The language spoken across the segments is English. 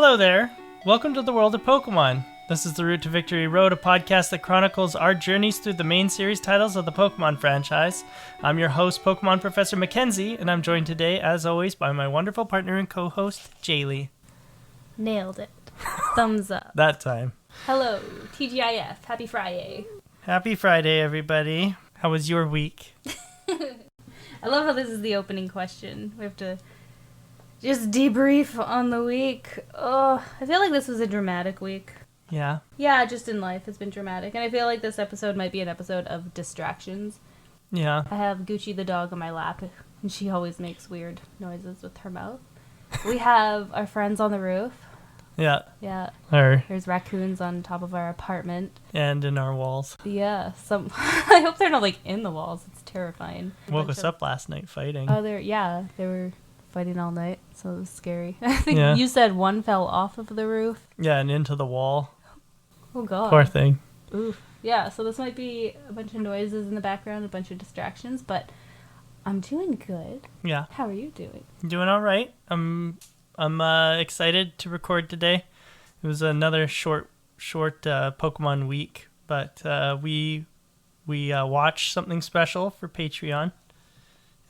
Hello there. Welcome to the world of Pokemon. This is the Route to Victory Road, a podcast that chronicles our journeys through the main series titles of the Pokemon franchise. I'm your host, Pokemon Professor Mackenzie, and I'm joined today, as always, by my wonderful partner and co-host, Jaylee. Nailed it. Thumbs up. That time. Hello, TGIF. Happy Friday. Happy Friday, everybody. How was your week? I love how this is the opening question. We have to just debrief on the week. Oh, I feel like this was a dramatic week. Yeah? Yeah, just in life, it's been dramatic. And I feel like this episode might be an episode of distractions. Yeah. I have Gucci the dog on my lap, and she always makes weird noises with her mouth. We have our friends on the roof. Yeah. Yeah. Or, There's raccoons on top of our apartment. and in our walls. Yeah, I hope they're not, like, in the walls. It's terrifying. Woke us up last night fighting. Oh, they were fighting all night, so it was scary. I think Yeah. you said one fell off of the roof. Yeah, and into the wall. Oh, God. Poor thing. Oof. Yeah, so this might be a bunch of noises in the background, a bunch of distractions, but I'm doing good. Yeah. How are you doing? Doing all right. I'm excited to record today. It was another short Pokemon week, but we watched something special for Patreon,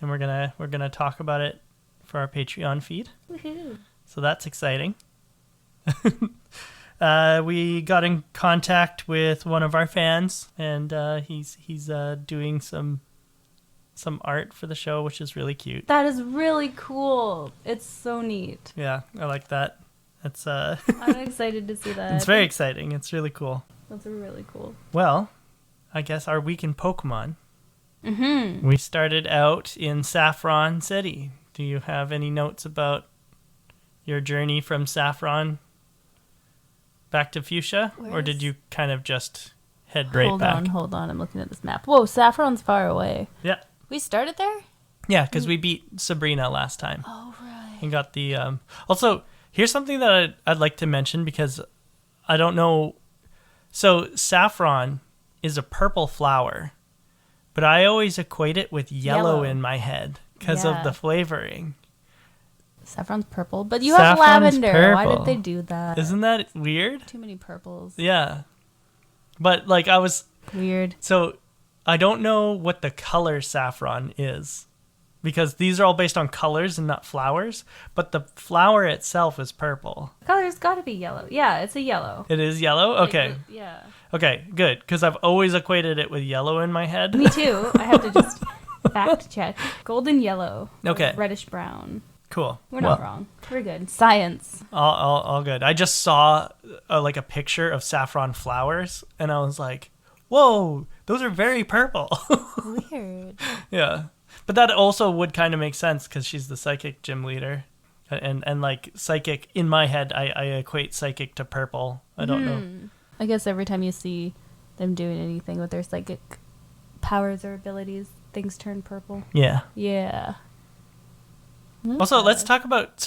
and we're gonna talk about it for our Patreon feed. Woohoo. So that's exciting. We got in contact with one of our fans, and he's doing some art for the show, which is really cute. That is really cool. It's so neat. Yeah, I like that. That's I'm excited to see that. It's very exciting. It's really cool. That's really cool. Well, I guess our week in Pokemon. Mm-hmm. We started out in Saffron City. Do you have any notes about your journey from Saffron back to Fuchsia? Or did you kind of just head right back? Hold on. I'm looking at this map. Whoa, Saffron's far away. Yeah. We started there? Yeah, because we beat Sabrina last time. Oh, right. And got the... Also, here's something that I'd like to mention because I don't know... So, saffron is a purple flower, but I always equate it with yellow in my head because of the flavoring. Saffron's purple, but you have lavender. Purple. Why did they do that? Isn't that weird? Too many purples. Yeah. But, like, I was... Weird. So, I don't know what the color saffron is because these are all based on colors and not flowers, but the flower itself is purple. Color's got to be yellow. Yeah, it's a yellow. It is yellow? Okay. Like, yeah. Okay, good, because I've always equated it with yellow in my head. Me too. I have to just fact check. Golden yellow. Okay. Reddish brown. Cool. We're not wrong. We're good. Science. All good. I just saw like a picture of saffron flowers, and I was like, whoa, those are very purple. Weird. Yeah. But that also would kind of make sense because she's the psychic gym leader. And like psychic, in my head, I equate psychic to purple. I don't know. I guess every time you see them doing anything with their psychic powers or abilities, things turn purple. Yeah. Yeah. Also, let's talk about,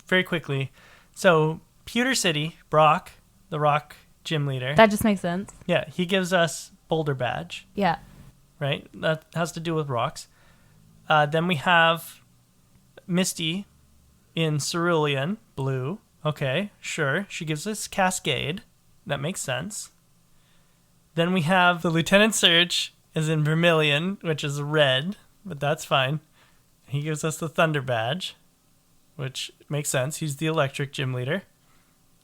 very quickly. So, Pewter City, Brock, the rock gym leader. That just makes sense. Yeah, he gives us Boulder Badge. Yeah. Right? That has to do with rocks. Then we have Misty in Cerulean, blue. Okay, sure. She gives us Cascade. That makes sense. Then we have the Lieutenant Surge is in Vermilion, which is red, but that's fine. He gives us the Thunder Badge, which makes sense. He's the electric gym leader.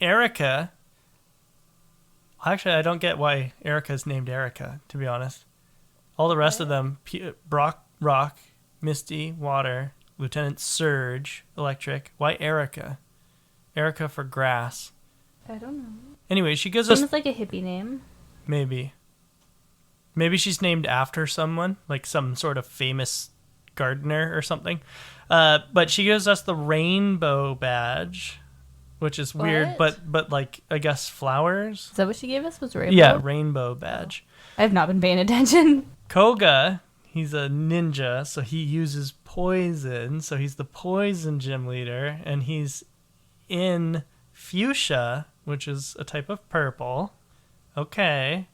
Erica. Actually, I don't get why Erica's named Erica, to be honest. All the rest of them, Brock, Rock, Misty, Water, Lieutenant Surge, Electric. Why Erica? Erica for grass. I don't know. Anyway, she gives us... Seems like a hippie name. Maybe she's named after someone, like some sort of famous gardener or something. But she gives us the Rainbow Badge, which is weird, but like, I guess flowers? Is that what she gave us? Was Rainbow? Yeah, Rainbow Badge. I have not been paying attention. Koga, he's a ninja, so he uses poison. So he's the poison gym leader, and he's in Fuchsia, which is a type of purple. Okay.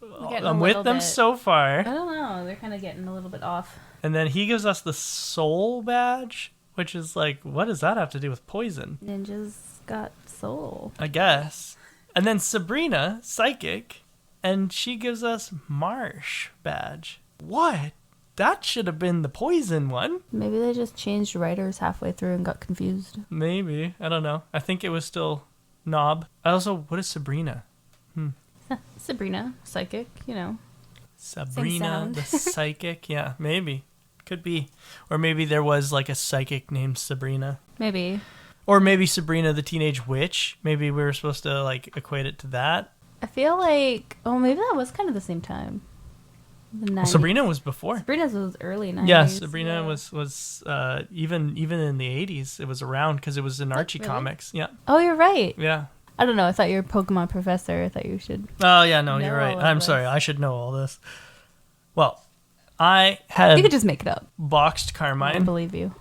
I'm with them so far. I don't know. They're kind of getting a little bit off. And then he gives us the Soul Badge, which is like, what does that have to do with poison? Ninjas got soul. I guess. And then Sabrina, psychic, and she gives us Marsh badge. What? That should have been the poison one. Maybe they just changed writers halfway through and got confused. Maybe. I don't know. I think it was still Knob. What is Sabrina? Sabrina, psychic, you know. Sabrina the psychic? Yeah, maybe. Could be. Or maybe there was like a psychic named Sabrina. Maybe. Or maybe Sabrina the Teenage Witch. Maybe we were supposed to like equate it to that. I feel like, maybe that was kind of the same time. Well, Sabrina was before. Sabrina's was early 90s. Yeah, Sabrina was even in the 80s. It was around because it was in Archie comics. Yeah. Oh, you're right. Yeah. I don't know. I thought you were a Pokemon professor. I thought you should. Oh, yeah, no, you're right. I'm sorry. I should know all this. Well, I had... You could just make it up. Boxed Carmine. I don't believe you.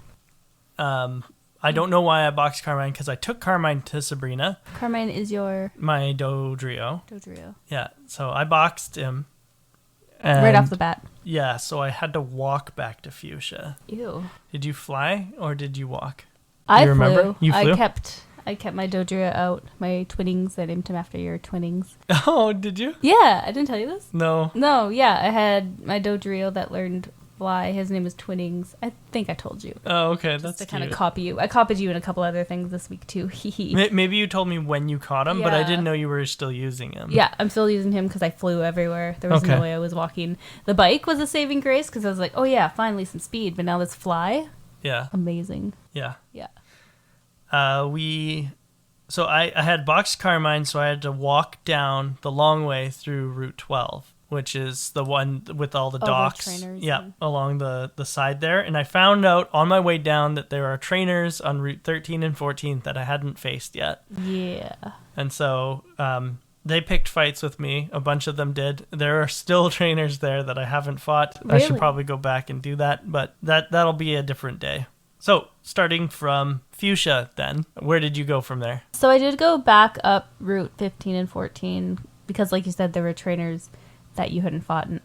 I don't know why I boxed Carmine, because I took Carmine to Sabrina. Carmine is my Dodrio. Dodrio. Yeah, so I boxed him. Right off the bat. Yeah, so I had to walk back to Fuchsia. Ew. Did you fly or did you walk? I flew. Remember? You flew? I kept my Dodrio out. My Twinnings. I named him after your Twinnings. Oh, did you? Yeah, I didn't tell you this. No. No, yeah, I had my Dodrio that learned fly. His name was Twinnings. I think I told you. Oh, okay, Just that's to cute. kind of copy you. I copied you in a couple other things this week too. Maybe you told me when you caught him, but I Yeah. didn't know you were still using him. Yeah, I'm still using him because I flew everywhere. There was Okay. no way I was walking. The bike was a saving grace because I was like, oh yeah, finally some speed. But now this fly, Yeah. amazing. Yeah. Yeah. So I had boxed Carmine, so I had to walk down the long way through Route 12, which is the one with all the the docks. trainers Yeah, and- along the side there. And I found out on my way down that there are trainers on Route 13 and 14 that I hadn't faced yet. Yeah. And so they picked fights with me. A bunch of them did. There are still trainers there that I haven't fought. I should Really? probably go back and do that, but that'll be a different day. So, starting from Fuchsia then, where did you go from there? So I did go back up Route 15 and 14 because, like you said, there were trainers that you hadn't fought, and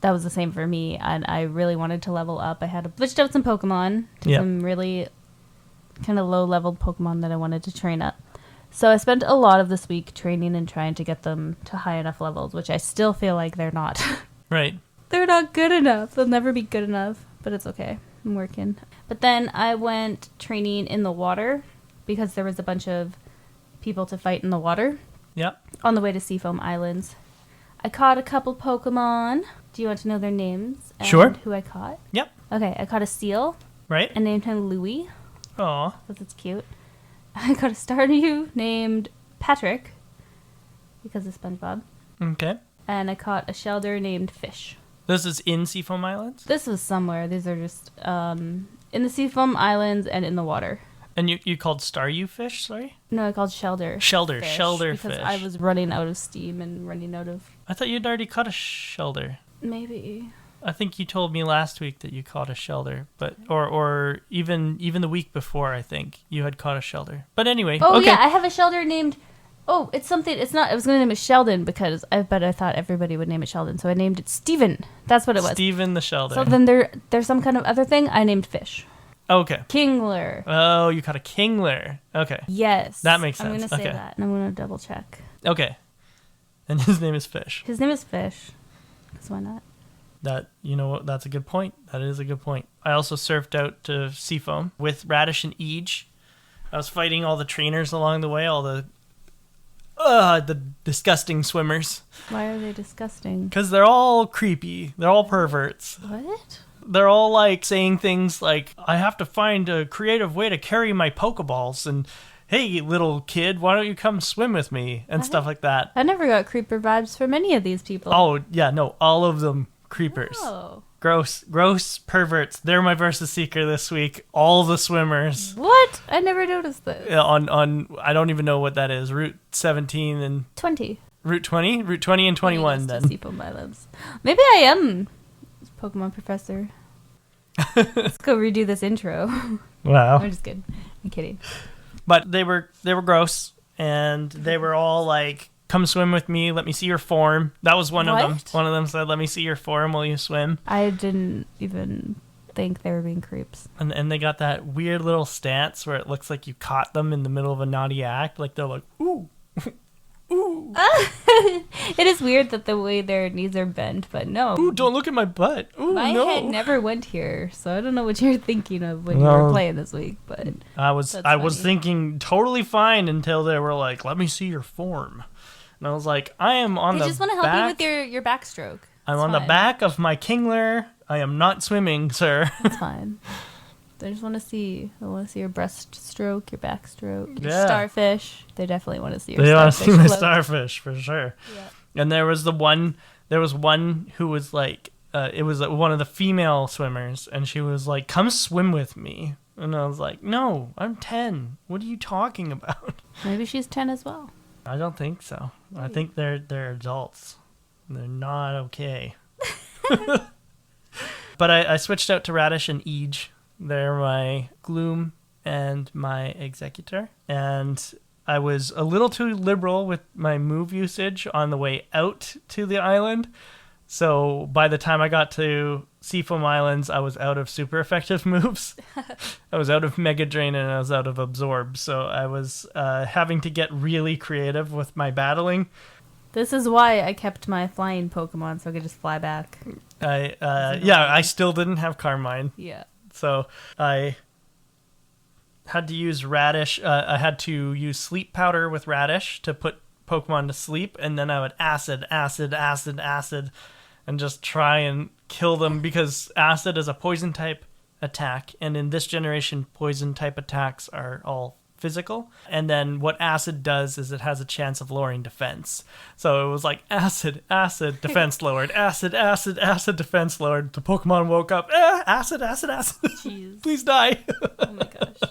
that was the same for me. And I really wanted to level up. I had switched out some Pokemon to Yep. some really kind of low-leveled Pokemon that I wanted to train up. So I spent a lot of this week training and trying to get them to high enough levels, which I still feel like they're not. Right. They're not good enough. They'll never be good enough, but it's okay. I'm working. But then I went training in the water because there was a bunch of people to fight in the water Yep. on the way to Seafoam Islands. I caught a couple Pokemon. Do you want to know their names? And Sure. who I caught? Yep. Okay, I caught a seal Right. and named him Louie Aw. because it's cute. I got a Staryu named Patrick because of SpongeBob. Okay. And I caught a Shelder named Fish. This is in Seafoam Islands? This was somewhere. These are just in the Seafoam Islands and in the water. And you called Staryu fish, sorry? No, I called Shelder. Shelder Because fish. I was running out of steam and running out of... I thought you'd already caught a shelder. Maybe. I think you told me last week that you caught a shelder, but or even the week before, I think you had caught a shelder. But anyway, Oh, okay. yeah, I have a Shelder named... Oh, it's something... It's not... I was going to name it Sheldon because I thought everybody would name it Sheldon, so I named it Steven. That's what it was. Steven the shelder. So then there's some kind of other thing I named Fish. Okay. Kingler. Oh, you caught a Kingler. Okay. Yes. That makes I'm going to sense. say Okay. that, and I'm going to double check. Okay. And his name is Fish. His name is Fish. Because why not? That, you know what, that's a good point. That is a good point. I also surfed out to Seafoam with Radish and Eej. I was fighting all the trainers along the way, all the disgusting swimmers. Why are they disgusting? Because they're all creepy. They're all perverts. What? They're all like saying things like, I have to find a creative way to carry my Pokeballs, and hey, little kid, why don't you come swim with me? And stuff like that. I never got creeper vibes from any of these people. Oh, yeah, no, all of them creepers. Oh. Gross perverts. They're my versus seeker this week. All the swimmers. What? I never noticed this. On I don't even know what that is. Route 17 and 20. Route 20? Route 20 and 21 To then. Seafoam Islands. Maybe I am a Pokemon professor. Let's go redo this intro. Wow. I'm just kidding. I'm kidding. But they were gross, and they were all like, come swim with me, let me see your form. That was one of them. What? One of them said, let me see your form while you swim. I didn't even think they were being creeps. And they got that weird little stance where it looks like you caught them in the middle of a naughty act. Like they're like, ooh, ooh. It is weird that the way their knees are bent, but no. Ooh, don't look at my butt. Ooh, my no. head never went here, so I don't know what you're thinking of when you were playing this week. But I was thinking totally fine until they were like, let me see your form. And I was like, I am on the back. They just want to help you with your backstroke. I'm on the back of my Kingler. I am not swimming, sir. That's fine. They just want to see. They want to see your breaststroke, your backstroke, your starfish. They definitely want to see your starfish. They want to see my starfish for sure. Yeah. And there was one who was like, it was one of the female swimmers, and she was like, "Come swim with me." And I was like, "No, I'm 10. What are you talking about?" Maybe she's 10 as well. I don't think so. I think they're adults. They're not okay. But I switched out to Radish and Eege. They're my Gloom and my Executor. And I was a little too liberal with my move usage on the way out to the island. So by the time I got to Seafoam Islands, I was out of super effective moves. I was out of Mega Drain and I was out of Absorb. So I was having to get really creative with my battling. This is why I kept my flying Pokemon, so I could just fly back. I still didn't have Carmine. Yeah. So I had to use Radish. I had to use Sleep Powder with Radish to put Pokemon to sleep, and then I would acid, and just try and kill them, because Acid is a poison type attack, and in this generation, poison type attacks are all physical. And then what Acid does is it has a chance of lowering defense. So it was like acid, defense lowered, acid, defense lowered. The Pokemon woke up, acid. Jeez. Please die. Oh my gosh.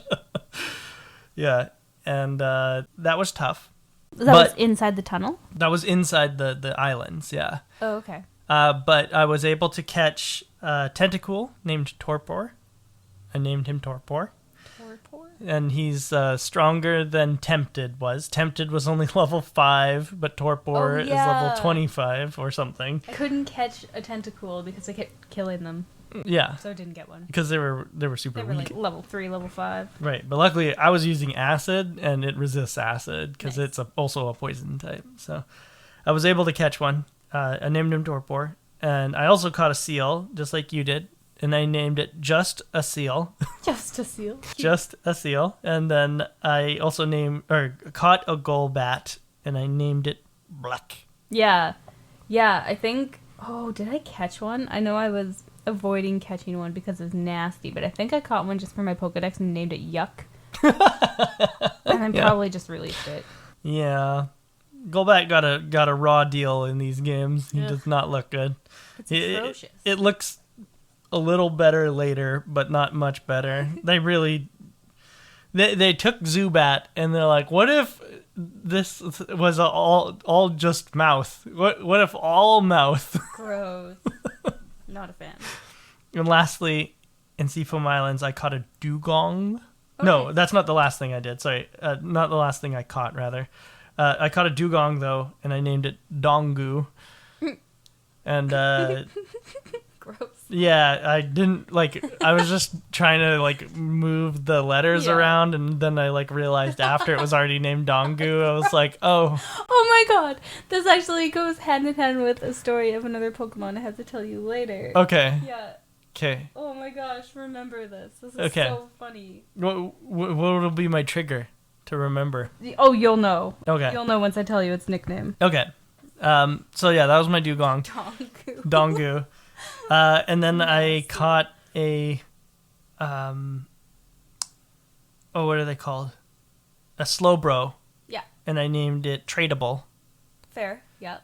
Yeah, and that was tough. That was inside the tunnel? That was inside the islands, yeah. Oh, okay. But I was able to catch a Tentacool named Torpor. I named him Torpor. And he's stronger than Tempted was. Tempted was only level 5, but Torpor is level 25 or something. I couldn't catch a Tentacool because I kept killing them. Yeah. So I didn't get one. Because they were super weak. Like level 3, level 5. Right, but luckily I was using Acid, and it resists Acid because it's also a poison type. So I was able to catch one. I named him Torpor. And I also caught a Seal, just like you did. And I named it Just a Seal. Just a Seal. Just a Seal. And then I also caught a Golbat, and I named it Black. Yeah. Yeah, I think... Oh, did I catch one? I know I was avoiding catching one because it's nasty, but I think I caught one just for my Pokedex and named it Yuck. And then probably just released it. Yeah. Golbat got a raw deal in these games. He does not look good. It's atrocious. It looks a little better later, but not much better. They took Zubat and they're like, what if this was all just mouth? What if all mouth? Gross. Not a fan. And lastly, in Seafoam Islands, I caught a Dugong. Okay. No, that's not the last thing I did. Sorry, not the last thing I caught, rather. I caught a Dugong, though, and I named it Dongu. And, gross. Yeah, I didn't, I was just trying to, move the letters around, and then I, realized after it was already named Dongu, I was like, oh. Oh my god, this actually goes hand in hand with a story of another Pokemon I have to tell you later. Okay. Yeah. Okay. Oh my gosh, remember this. This is so funny. What will be my trigger to remember? Oh, you'll know. Okay. You'll know once I tell you its nickname. Okay. So yeah, that was my Dugong. Dongu. And then I caught a, what are they called? A Slowbro. Yeah. And I named it Tradable. Fair, yeah.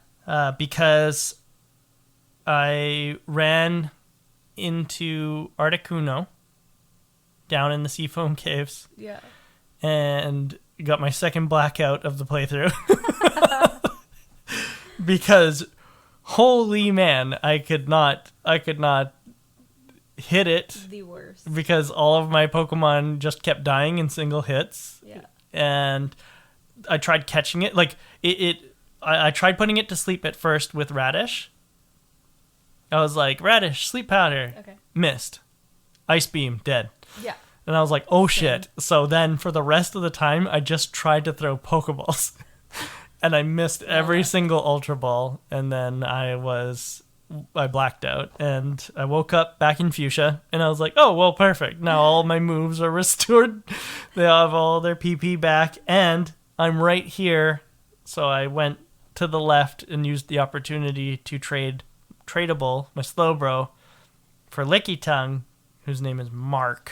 Because I ran into Articuno down in the Seafoam Caves. Yeah. And got my second blackout of the playthrough. Because holy man, I could not hit it. The worst. Because all of my Pokemon just kept dying in single hits. Yeah. And I tried catching it. I tried putting it to sleep at first with Radish. I was like, Radish, sleep powder. Okay. Missed. Ice Beam, dead. Yeah. And I was like, oh shit. So then for the rest of the time, I just tried to throw Pokeballs. And I missed every single Ultra Ball. And then I blacked out. And I woke up back in Fuchsia. And I was like, oh, well, perfect. Now all my moves are restored. They have all their PP back. And I'm right here. So I went to the left and used the opportunity to tradable my Slowbro for Lickitung, whose name is Mark.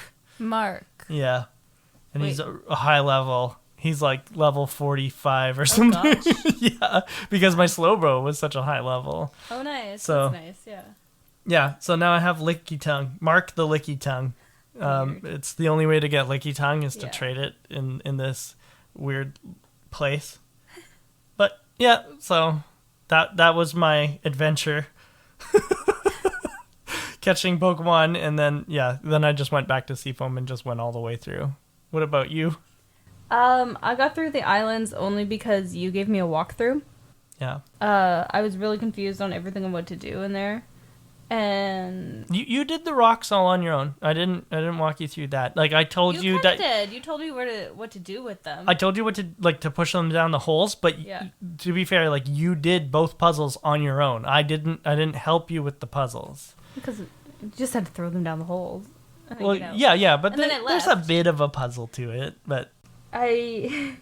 Yeah. And he's a high level. He's like level 45 or something. Yeah, because my Slowbro was such a high level. Oh, nice. So, that's nice, yeah. Yeah, so now I have Lickitung. Mark the Lickitung. It's the only way to get Lickitung is to trade it in this weird place. But yeah, so that was my adventure. Catching Pokemon, and then I just went back to Seafoam and just went all the way through. What about you? I got through the islands only because you gave me a walkthrough. Yeah. I was really confused on everything and what to do in there. And you did the rocks all on your own. I didn't walk you through that. Like I told you that did. You told me what to do with them. I told you what to push them down the holes, but to be fair, like you did both puzzles on your own. I didn't help you with the puzzles. Because you just had to throw them down the holes. Well, but there's a bit of a puzzle to it, but let me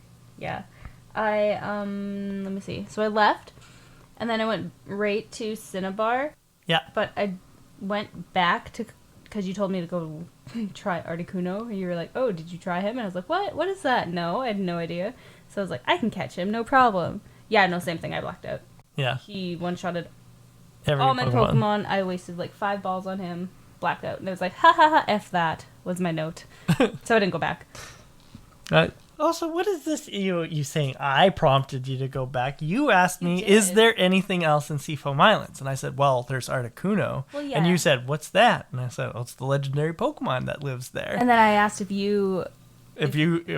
see. So I left, and then I went right to Cinnabar. Yeah. But I went back because you told me to go try Articuno, and you were like, "Oh, did you try him?" And I was like, "What? What is that?" No, I had no idea. So I was like, "I can catch him, no problem." Yeah, no, same thing. I blacked out. Yeah. He one-shotted every all my Pokemon. I wasted like 5 balls on him. Blacked out, and I was like, "Ha ha ha! F that," was my note. So I didn't go back. Also, what is this you saying? I prompted you to go back. You asked me, is there anything else in Seafoam Islands? And I said, well, there's Articuno. Well, yeah. And you said, what's that? And I said, well, it's the legendary Pokemon that lives there. And then I asked if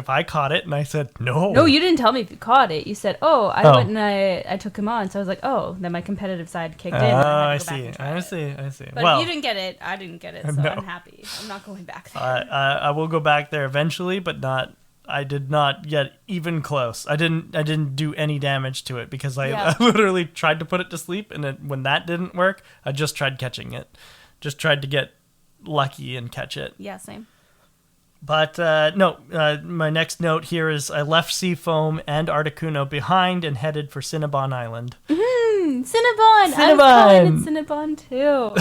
I caught it, and I said, no. No, you didn't tell me if you caught it. You said, I went and I took him on. So I was like, oh, then my competitive side kicked in. I see. But if you didn't get it, I didn't get it, so I'm happy. I'm not going back there. I will go back there eventually, but I did not get even close. I didn't do any damage to it because I literally tried to put it to sleep, and when that didn't work, I just tried catching it. Just tried to get lucky and catch it. Yeah, same. But my next note here is I left Seafoam and Articuno behind and headed for Cinnabon Island. Cinnabon! I was calling it Cinnabon too.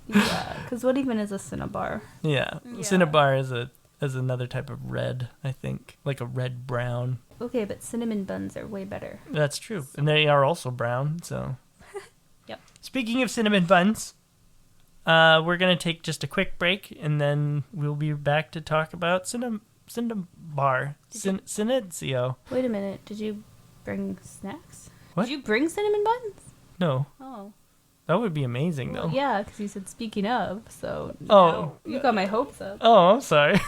Yeah, because what even is a Cinnabar? Yeah. Cinnabar is another type of red, I think, like a red-brown. Okay, but cinnamon buns are way better. That's true, and they are also brown, so. Yep. Speaking of cinnamon buns, we're going to take just a quick break, and then we'll be back to talk about Cinnabar. Cinnabar. Wait a minute, did you bring snacks? What? Did you bring cinnamon buns? No. Oh. That would be amazing, though. Yeah, because you said speaking of, so you got my hopes up. Oh, I'm sorry.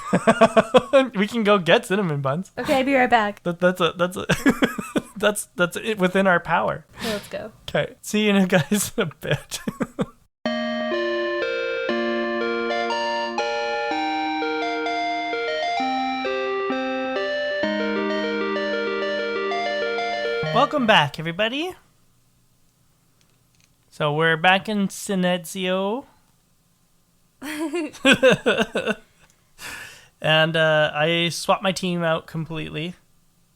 We can go get cinnamon buns. Okay, I'll be right back. That's it within our power. Okay, let's go. Okay, see you guys in a bit. Welcome back, everybody. So we're back in Sinezio. And I swapped my team out completely.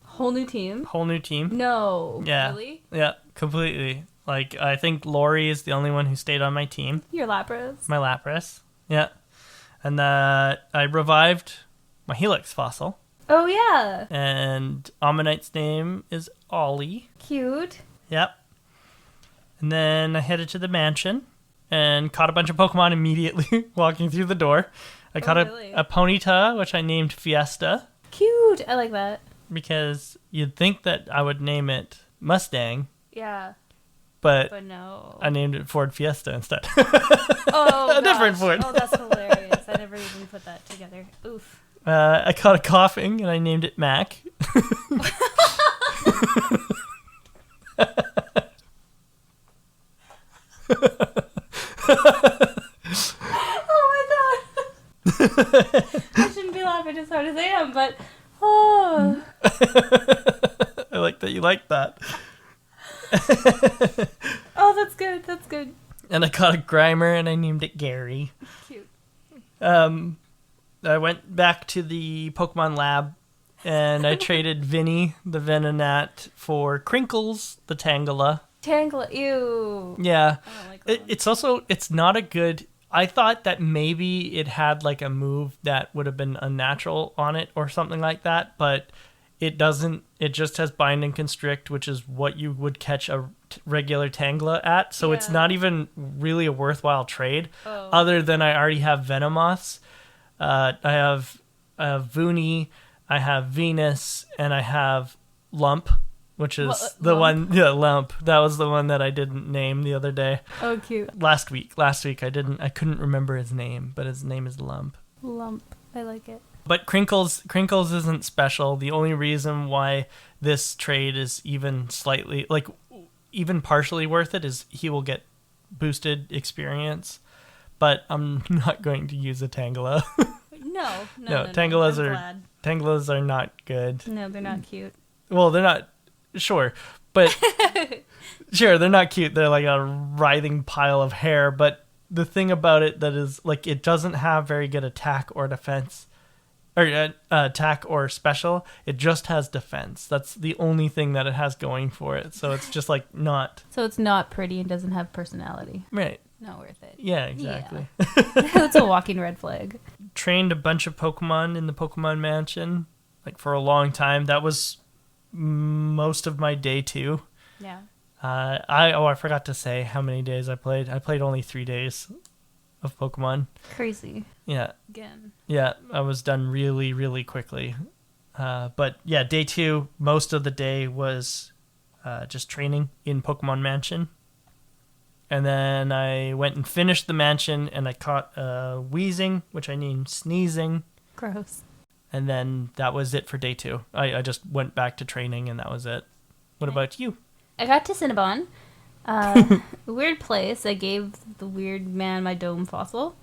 Whole new team? Whole new team. No. Yeah. Really? Yeah, completely. Like, I think Lori is the only one who stayed on my team. Your Lapras. My Lapras. Yeah. And I revived my Helix fossil. Oh, yeah. And Ammonite's name is Ollie. Cute. Yep. And then I headed to the mansion and caught a bunch of Pokemon immediately walking through the door. I caught a Ponyta, which I named Fiesta. Cute. I like that. Because you'd think that I would name it Mustang. Yeah. But no. I named it Ford Fiesta instead. Oh, a different Ford. Oh, that's hilarious. I never even put that together. Oof. I caught a Coughing and I named it Mac. Oh my I shouldn't be laughing as hard as I am, but oh. I like that you like that. Oh, that's good. That's good. And I caught a Grimer and I named it Gary. Cute. I went back to the Pokemon lab and I traded Vinny, the Venonat, for Crinkles, the Tangela. Tangela, ew. Yeah. I don't like that one. It's not a good... I thought that maybe it had like a move that would have been unnatural on it or something like that, but it doesn't. It just has Bind and Constrict, which is what you would catch a regular Tangela at, so it's not even really a worthwhile trade, other than I already have Venomoths. I have Vuni, I have Venus, and I have Lump, which is the Lump? one. Yeah, Lump. That was the one that I didn't name the other day. Oh, cute. Last week I couldn't remember his name, but his name is Lump. Lump. I like it. But Crinkles isn't special. The only reason why this trade is even slightly, like, even partially worth it is he will get boosted experience. But I'm not going to use a Tangela. No. Tangelas are not good. No, they're not cute. Well, they're not. Sure, but sure, they're not cute. They're like a writhing pile of hair. But the thing about it that is, like, it doesn't have very good attack or defense, or attack or special. It just has defense. That's the only thing that it has going for it. So it's just like not. So it's not pretty and doesn't have personality. Right. Not worth it. Yeah, exactly. Yeah. It's a walking red flag. Trained a bunch of Pokemon in the Pokemon Mansion, like, for a long time. That was most of my day 2. Yeah. I forgot to say how many days I played. I played only 3 days of Pokemon. Crazy. Yeah. Again. Yeah, I was done really, really quickly. But yeah, day 2, most of the day was just training in Pokemon Mansion. And then I went and finished the mansion, and I caught Wheezing, which I named Sneezing. Gross. And then that was it for day 2. I just went back to training, and that was it. What about you? I got to Cinnabar. Weird place. I gave the weird man my dome fossil.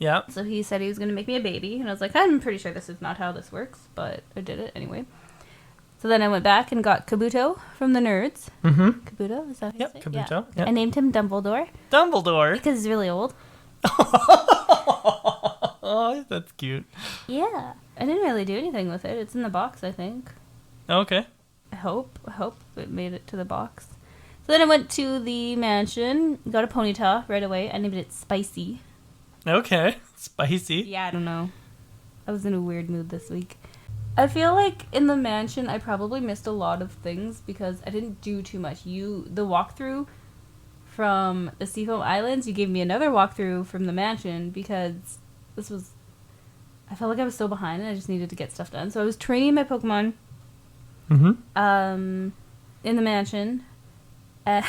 Yeah. So he said he was going to make me a baby. And I was like, I'm pretty sure this is not how this works. But I did it anyway. So then I went back and got Kabuto from the nerds. Mm-hmm. Kabuto? Is that how you say it? Kabuto. Yeah. Yep. I named him Dumbledore. Dumbledore? Because he's really old. Oh, that's cute. Yeah. I didn't really do anything with it. It's in the box, I think. Okay. I hope it made it to the box. So then I went to the mansion, got a Ponyta right away. I named it Spicy. Okay. Spicy. Yeah, I don't know. I was in a weird mood this week. I feel like in the mansion I probably missed a lot of things because I didn't do too much. The walkthrough from the Seafoam Islands, you gave me another walkthrough from the mansion because I felt like I was so behind and I just needed to get stuff done. So I was training my Pokemon in the mansion. And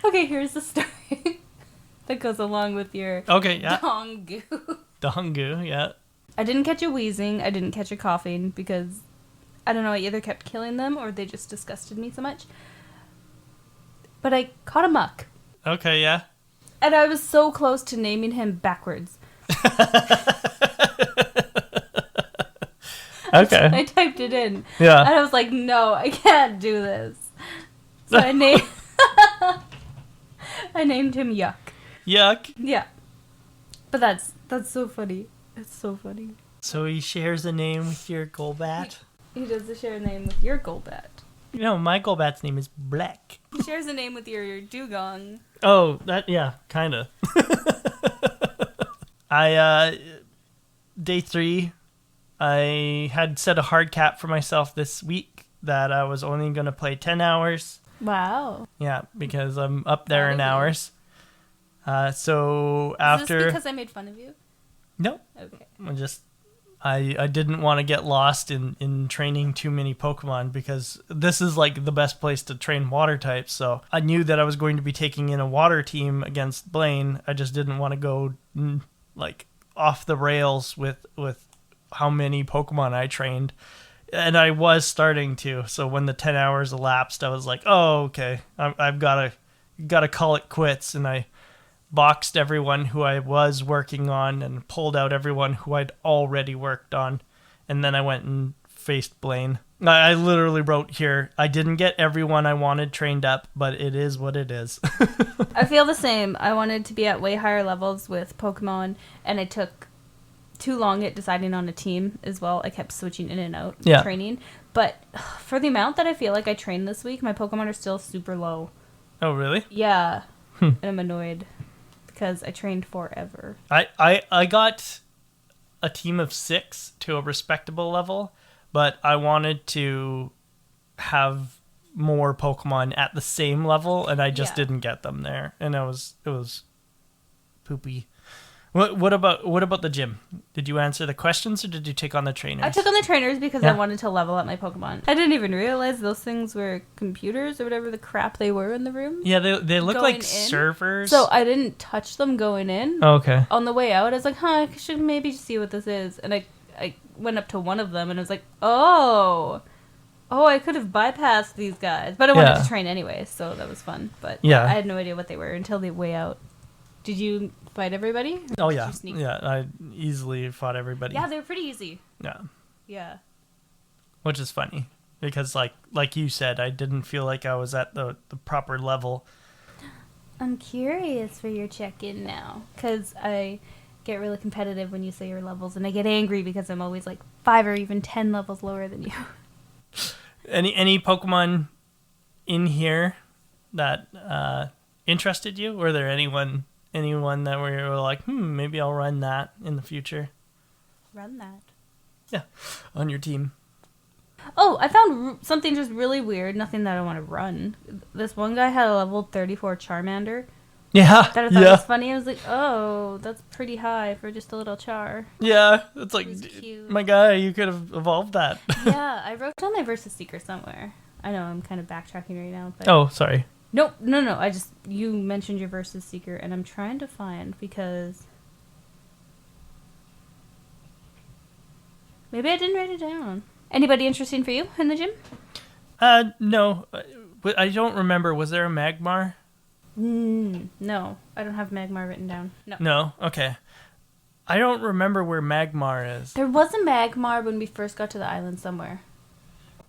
okay, here's the story that goes along with your Dongu. Dongu, yeah. I didn't catch a Wheezing. I didn't catch a Coughing because, I don't know, I either kept killing them or they just disgusted me so much. But I caught a Muck. Okay, yeah. And I was so close to naming him backwards. Okay. I typed it in. Yeah. And I was like, no, I can't do this. So I named him Yuck. Yuck. Yeah. But that's so funny. It's so funny. So he shares a name with your Golbat? He does share a name with your Golbat. No, my Golbat's name is Black. He shares a name with your Dugong. Oh, kind of. Day 3, I had set a hard cap for myself this week that I was only going to play 10 hours. Wow. Yeah, because I'm up there in hours. So after... Is this because I made fun of you? No. Okay. I didn't want to get lost in training too many Pokemon because this is like the best place to train water types. So I knew that I was going to be taking in a water team against Blaine. I just didn't want to go like off the rails with how many Pokemon I trained. And I was starting to. So when the 10 hours elapsed, I was like, oh, okay, I've got to call it quits. And I boxed everyone who I was working on and pulled out everyone who I'd already worked on. And then I went and faced Blaine. I literally wrote here, I didn't get everyone I wanted trained up, but it is what it is. I feel the same. I wanted to be at way higher levels with Pokemon, and it took too long at deciding on a team as well. I kept switching in and out training. But for the amount that I feel like I trained this week, my Pokemon are still super low. Oh, really? Yeah. And I'm annoyed because I trained forever. I got a team of 6 to a respectable level, but I wanted to have more Pokemon at the same level, and I just didn't get them there, and it was poopy. What about the gym? Did you answer the questions, or did you take on the trainers? I took on the trainers because I wanted to level up my Pokemon. I didn't even realize those things were computers or whatever the crap they were in the room. Yeah, they look like servers. So I didn't touch them going in. Oh, okay. On the way out, I was like, I should maybe see what this is. And I went up to one of them and I was like, oh, I could have bypassed these guys. But I wanted to train anyway, so that was fun. But I had no idea what they were until the way out. Did you fight everybody? Oh, yeah. Yeah, I easily fought everybody. Yeah, they were pretty easy. Yeah. Yeah. Which is funny, because like you said, I didn't feel like I was at the proper level. I'm curious for your check-in now, because I get really competitive when you say your levels, and I get angry because I'm always like 5 or even 10 levels lower than you. Any Pokemon in here that interested you? Were there anyone that were like, maybe I'll run that in the future? Run that? Yeah, on your team. Oh, I found something just really weird. Nothing that I want to run. This one guy had a level 34 Charmander. Yeah. That I thought was funny. I was like, oh, that's pretty high for just a little Char. Yeah, it's like, cute. My guy, you could have evolved that. Yeah, I wrote down my Versus Seeker somewhere. I know, I'm kind of backtracking right now. But oh, sorry. No. You mentioned your Versus Seeker, and I'm trying to find because maybe I didn't write it down. Anybody interesting for you in the gym? No. I don't remember. Was there a Magmar? No, I don't have Magmar written down. No? Okay. I don't remember where Magmar is. There was a Magmar when we first got to the island somewhere.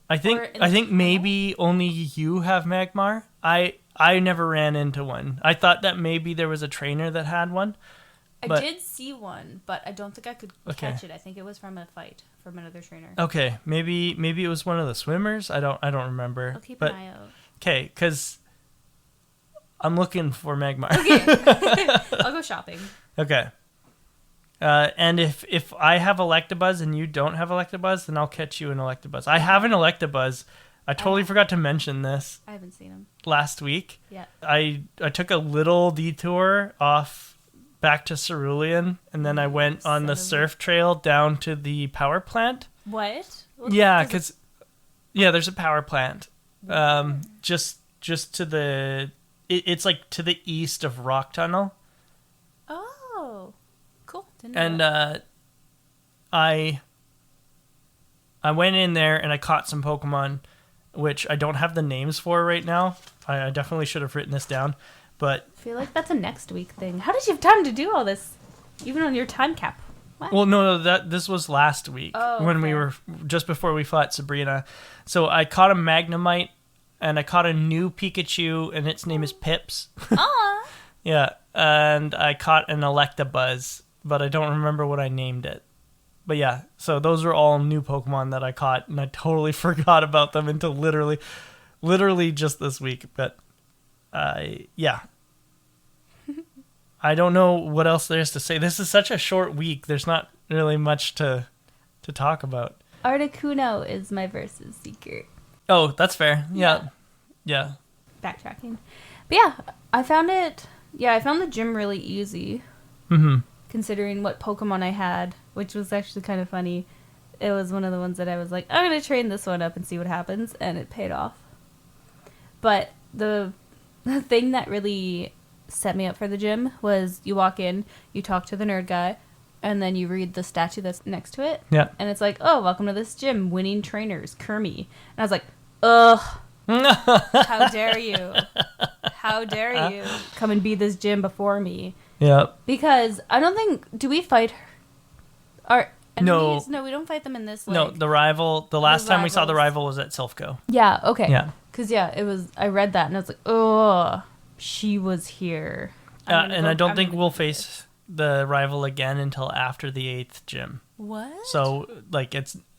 I think maybe only you have Magmar. I never ran into one. I thought that maybe there was a trainer that had one. I did see one, but I don't think I could catch it. I think it was from a fight from another trainer. Okay, maybe it was one of the swimmers. I don't remember. I'll keep an eye out. Okay, because I'm looking for Magmar. Okay, I'll go shopping. Okay. And if I have Electabuzz and you don't have Electabuzz, then I'll catch you an Electabuzz. I have an Electabuzz. I totally forgot to mention this. I haven't seen him. Last week. Yeah. I took a little detour off back to Cerulean, and then I went on the surf trail down to the power plant. What? Yeah, because there's a power plant. Just to the it's like to the east of Rock Tunnel. Oh, cool. Didn't know and that. I went in there and I caught some Pokemon, which I don't have the names for right now. I definitely should have written this down, but I feel like that's a next week thing. How did you have time to do all this, even on your time cap? What? Well, no, this was last week when we were just before we fought Sabrina. So I caught a Magnemite and I caught a new Pikachu, and its name is Pips. Aw. Yeah, and I caught an Electabuzz, but I don't remember what I named it. But yeah, so those are all new Pokemon that I caught, and I totally forgot about them until literally just this week. But yeah. I don't know what else there is to say. This is such a short week. There's not really much to talk about. Articuno is my Versus Seeker. Oh, that's fair. Yeah. Backtracking. But yeah, I found it. Yeah, I found the gym really easy. Mm-hmm. Considering what Pokemon I had, which was actually kind of funny. It was one of the ones that I was like, I'm going to train this one up and see what happens, and it paid off. But the thing that really set me up for the gym was you walk in, you talk to the nerd guy, and then you read the statue that's next to it. Yeah. And it's like, oh, welcome to this gym, winning trainers, Kermie. And I was like, ugh. How dare you? how dare you come and beat this gym before me? Yeah. Because I don't think, do we fight our enemies? No. No, we don't fight them in this. No, the rival. The last time we saw the rivals. rival was at Silphco. Yeah. Okay. Yeah. Because it was. I read that and I was like, oh, she was here. I don't think we'll face the rival again until after the 8th gym. What? So like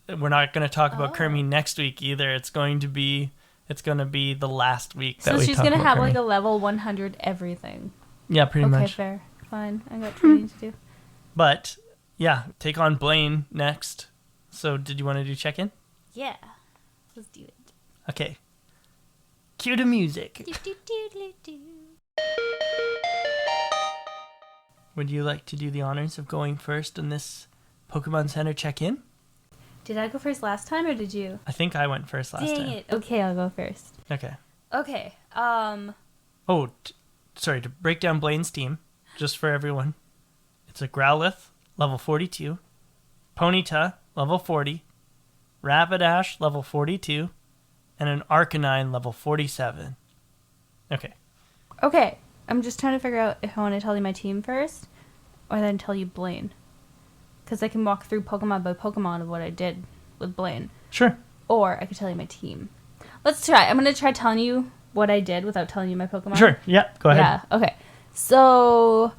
we're not going to talk about Kermie next week either. It's going to be the last week that we talk about. So she's going to have like a level 100 everything. Yeah, pretty much. Okay, fair. Fine. I got training to do. But yeah, take on Blaine next. So did you want to do check-in? Yeah. Let's do it. Okay. Cue the music. Would you like to do the honors of going first in this Pokemon Center check-in? Did I go first last time or did you? I think I went first last time. Dang it. Okay, I'll go first. Okay. Okay. Oh, sorry, to break down Blaine's team, just for everyone. It's a Growlithe, level 42, Ponyta, level 40, Rapidash, level 42, and an Arcanine, level 47. Okay. Okay. I'm just trying to figure out if I want to tell you my team first or then tell you Blaine. Because I can walk through Pokemon by Pokemon of what I did with Blaine. Sure. Or I could tell you my team. Let's try. I'm going to try telling you what I did without telling you my Pokemon. Sure. Yeah. Go ahead. Yeah. Okay. So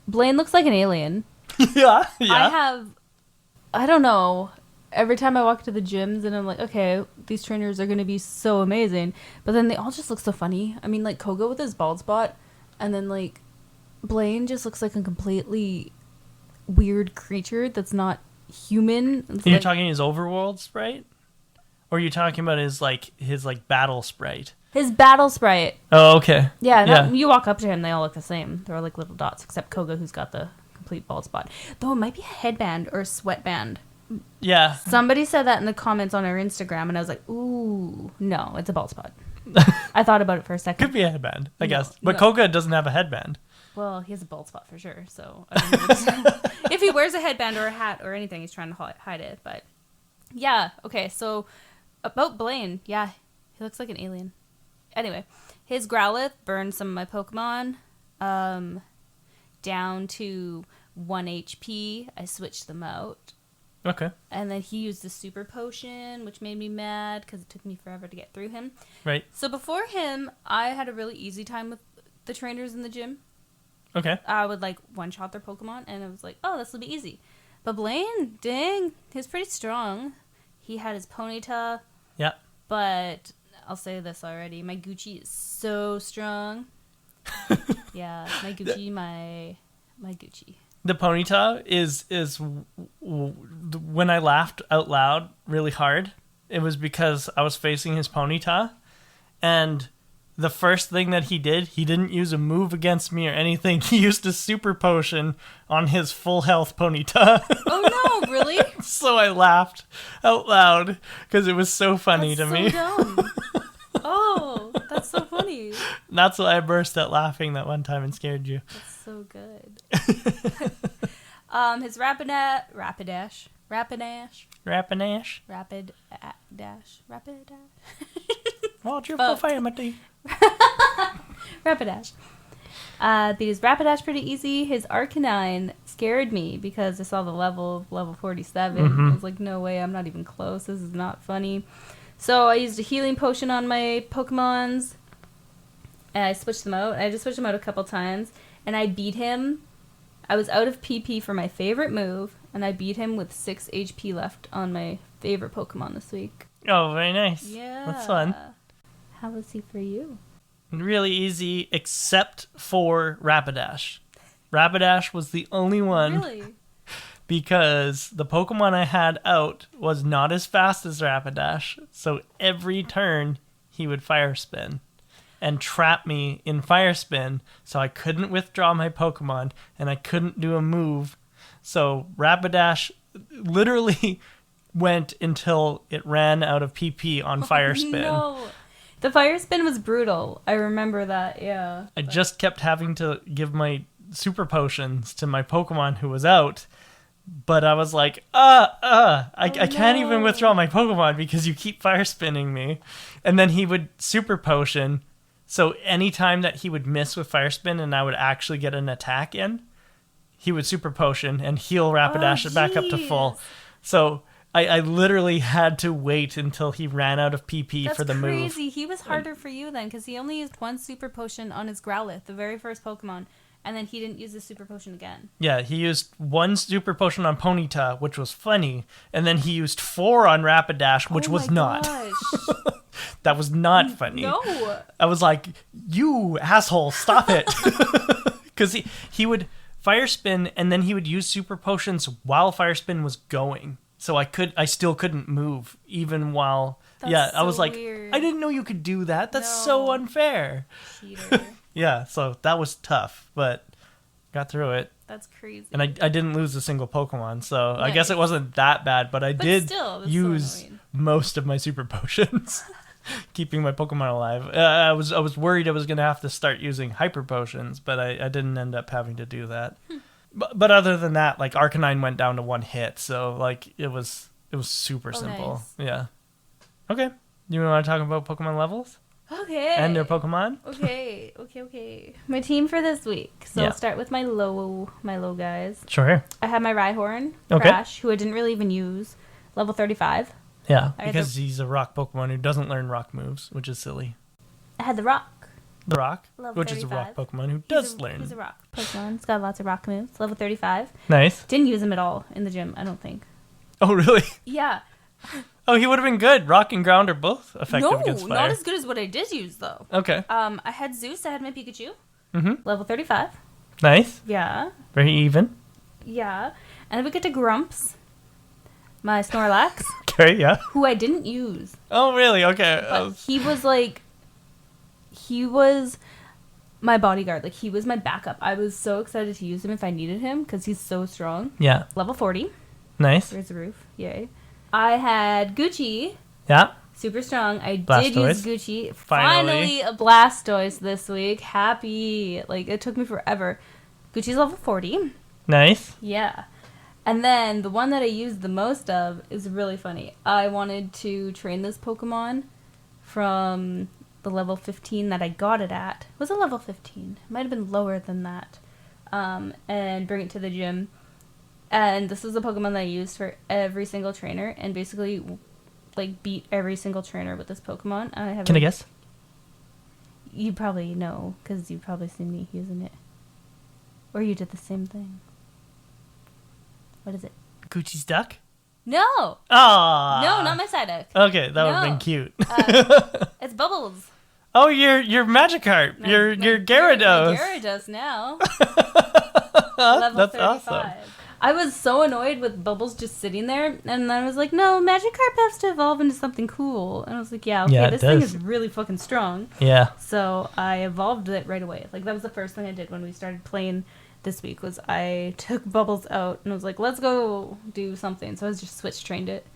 Blaine looks like an alien. Yeah. I don't know. Every time I walk to the gyms and I'm like, okay, these trainers are going to be so amazing. But then they all just look so funny. I mean, like Koga with his bald spot. And then like Blaine just looks like a completely weird creature that's not human. You're talking his overworld sprite? Or are you talking about his battle sprite? His battle sprite. Oh, okay. Yeah. You walk up to him, they all look the same. They're all like little dots, except Koga, who's got the complete bald spot. Though it might be a headband or a sweatband. Yeah. Somebody said that in the comments on our Instagram, and I was like, ooh, no, it's a bald spot. I thought about it for a second. Could be a headband, I guess. But Koga doesn't have a headband. Well, he has a bald spot for sure, so I don't know. If he wears a headband or a hat or anything, he's trying to hide it. But yeah, okay, so about Blaine, yeah, he looks like an alien. Anyway, his Growlithe burned some of my Pokemon down to 1 HP. I switched them out. Okay. And then he used the super potion, which made me mad because it took me forever to get through him. Right. So before him, I had a really easy time with the trainers in the gym. Okay. I would like one-shot their Pokemon, and it was like, oh, this will be easy. But Blaine, dang, he was pretty strong. He had his Ponyta. Yeah. But I'll say this already. My Gucci is so strong. Yeah, my Gucci, my Gucci. The Ponyta is when I laughed out loud really hard, it was because I was facing his Ponyta, and the first thing that he didn't use a move against me or anything. He used a super potion on his full health Ponyta. Oh no, really? So I laughed out loud because it was so funny to me. Dumb. Oh, that's so funny. That's why I burst out laughing that one time and scared you. That's so good. His Rapidash. Hold your profanity. Rapidash. Beat his Rapidash pretty easy. His Arcanine scared me because I saw the level 47. I was like, no way, I'm not even close. This is not funny. So I used a healing potion on my Pokemons. And I switched them out. I just switched them out a couple times. And I beat him. I was out of PP for my favorite move. And I beat him with 6 HP left on my favorite Pokemon this week. Oh, very nice. Yeah. That's fun. How was he for you? Really easy, except for Rapidash. Rapidash was the only one. Really? Because the Pokemon I had out was not as fast as Rapidash. So every turn, he would Fire Spin and trap me in Fire Spin. So I couldn't withdraw my Pokemon and I couldn't do a move. So Rapidash literally went until it ran out of PP on Fire Spin. No. The Fire Spin was brutal. I remember that, yeah. I just kept having to give my super potions to my Pokemon who was out. But I was like, I can't even withdraw my Pokemon because you keep Fire Spinning me. And then he would super potion, So anytime that he would miss with Fire Spin and I would actually get an attack in, he would Super Potion and heal Rapidash it back up to full. So I literally had to wait until he ran out of PP for the move. That's crazy. He was harder for you then because he only used one Super Potion on his Growlithe, the very first Pokemon, and then he didn't use the Super Potion again. Yeah, he used one Super Potion on Ponyta, which was funny, and then he used 4 on Rapidash, which was not. That was not funny. No. I was like, you asshole, stop it. Because he would Fire Spin, and then he would use Super Potions while Fire Spin was going. So I still couldn't move, even while... That's I was so like, weird. I didn't know you could do that. That's so unfair. Cheater. Yeah, so that was tough, but got through it. That's crazy. And I didn't lose a single Pokemon, so I guess it wasn't that bad, but I did still, that's use so annoying. most of my Super Potions, keeping my Pokemon alive. I was worried I was going to have to start using Hyper Potions, but I didn't end up having to do that. But other than that, like Arcanine went down to 1 hit, so like it was super simple. Nice. Yeah. Okay. You want to talk about Pokemon levels? Okay. And their Pokemon? Okay. My team for this week. So I'll start with my low guys. Sure. I had my Rhyhorn, Okay. Crash, who I didn't really even use, level 35. Yeah, I had because he's a rock Pokemon who doesn't learn rock moves, which is silly. I had the Rock. The rock, Level which is a rock 35. Pokemon who does learn. He's a rock Pokemon. He's got lots of rock moves. Level 35. Nice. Didn't use him at all in the gym, I don't think. Oh, really? Yeah. Oh, he would have been good. Rock and ground are both effective against fire. No, not as good as what I did use, though. Okay. I had Zeus. I had my Pikachu. Mm-hmm. Level 35. Nice. Yeah. Very even. Yeah. And then we get to Grumps, my Snorlax, Okay, yeah. who I didn't use. Oh, really? Okay. But he was my bodyguard. Like, he was my backup. I was so excited to use him if I needed him because he's so strong. Yeah. Level 40. Nice. There's the roof. Yay. I had Gucci. Yeah. Super strong. I Blastoise. did use Gucci. Finally. Finally a Blastoise this week. Happy. Like, it took me forever. Gucci's level 40. Nice. Yeah. And then the one that I used the most of is really funny. I wanted to train this Pokemon from the level 15 that I got it at. Was it level 15? It might have been lower than that. And bring it to the gym. And this is the Pokemon that I used for every single trainer, and basically, like, beat every single trainer with this Pokemon. Can I guess? You probably know, because you've probably seen me using it. Or you did the same thing. What is it? Gucci's duck? No! Ah. No, not my Psyduck. Okay, that would have No. been cute. It's Bubbles. Oh, your Magikarp. Your Gyarados. My Gyarados now. That's 35. awesome. I was so annoyed with Bubbles just sitting there, and I was like, no, Magikarp has to evolve into something cool. And I was like, yeah, okay, Yeah, this it thing does. is really fucking strong. Yeah. So I evolved it right away. Like, that was the first thing I did when we started playing this week, was I took Bubbles out, and I was like, let's go do something. So I just switch trained it.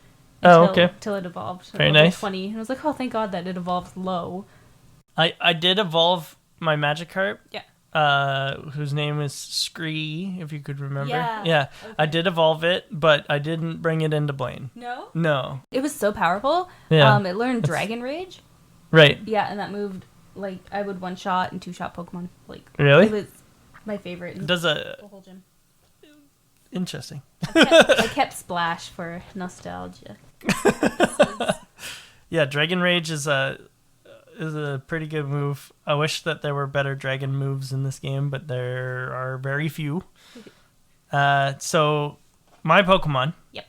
Until it evolved. Very level nice. 20. And I was like, oh, thank God that it evolved low. I did evolve my Magikarp. Yeah. Whose name is Scree, if you could remember. Yeah. Okay. I did evolve it, but I didn't bring it into Blaine. No. It was so powerful. Yeah. It learned Dragon Rage. Right. Yeah, and that moved, like, I would one-shot and two-shot Pokemon. Like, Really? It was my favorite in Does the whole gym. Interesting. I kept Splash for nostalgia. Yeah, Dragon Rage is a pretty good move. I wish that there were better dragon moves in this game, but there are very few. So my Pokemon. Yep.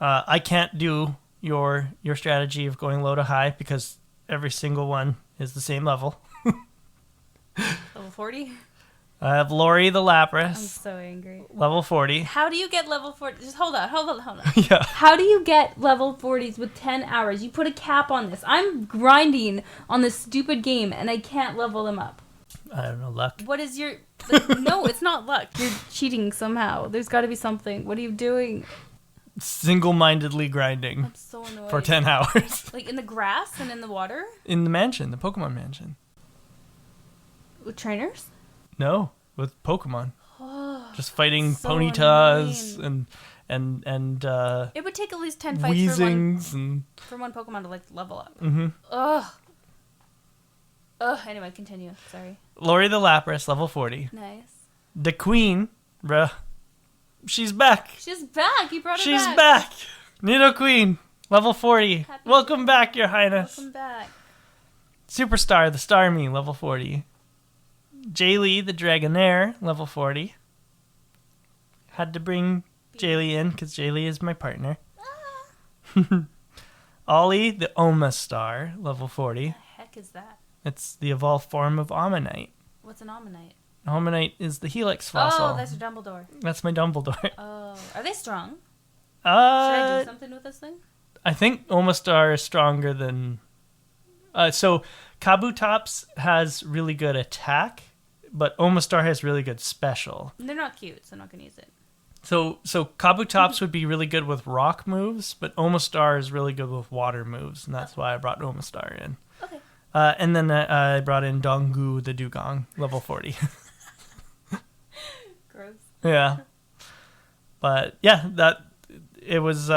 I can't do your strategy of going low to high because every single one is the same level. Level 40? I have Lori the Lapras. I'm so angry. Level 40. How do you get level 40? Just hold on. Yeah. How do you get level 40s with 10 hours? You put a cap on this. I'm grinding on this stupid game, and I can't level them up. I don't know, luck. What is your... No, it's not luck. You're cheating somehow. There's got to be something. What are you doing? Single-mindedly grinding I'm so annoyed. for 10 hours. Like, in the grass and in the water? In the mansion, the Pokemon mansion. With trainers? No, with Pokemon. Just fighting so Ponytas annoying. and It would take at least 10 fights for one, Weezings and... for one Pokemon to, like, level up. Mm-hmm. Ugh. Oh, anyway, continue. Sorry. Lori the Lapras, level 40. Nice. The Queen, bruh. She's back. She's back. You brought her She's back. back. Nido Queen, level 40. Happy Welcome back, Your Highness. Welcome back. Superstar, the Starmie, level 40. Jaylee, the Dragonair, level 40. Had to bring Jaylee in because Jaylee is my partner. Ollie, the Omastar, level 40. What the heck is that? It's the evolved form of Ammonite. What's an Ammonite? Ammonite is the Helix fossil. Oh, that's your Dumbledore. That's my Dumbledore. Oh, are they strong? Should I do something with this thing? I think Omastar is stronger than... so Kabutops has really good attack, but Omastar has really good special. They're not cute, so I'm not going to use it. So Kabutops would be really good with rock moves, but Omastar is really good with water moves, and that's why I brought Omastar in. Okay. And then I brought in Dongu the Dugong, level 40. Gross. Yeah. But yeah, it was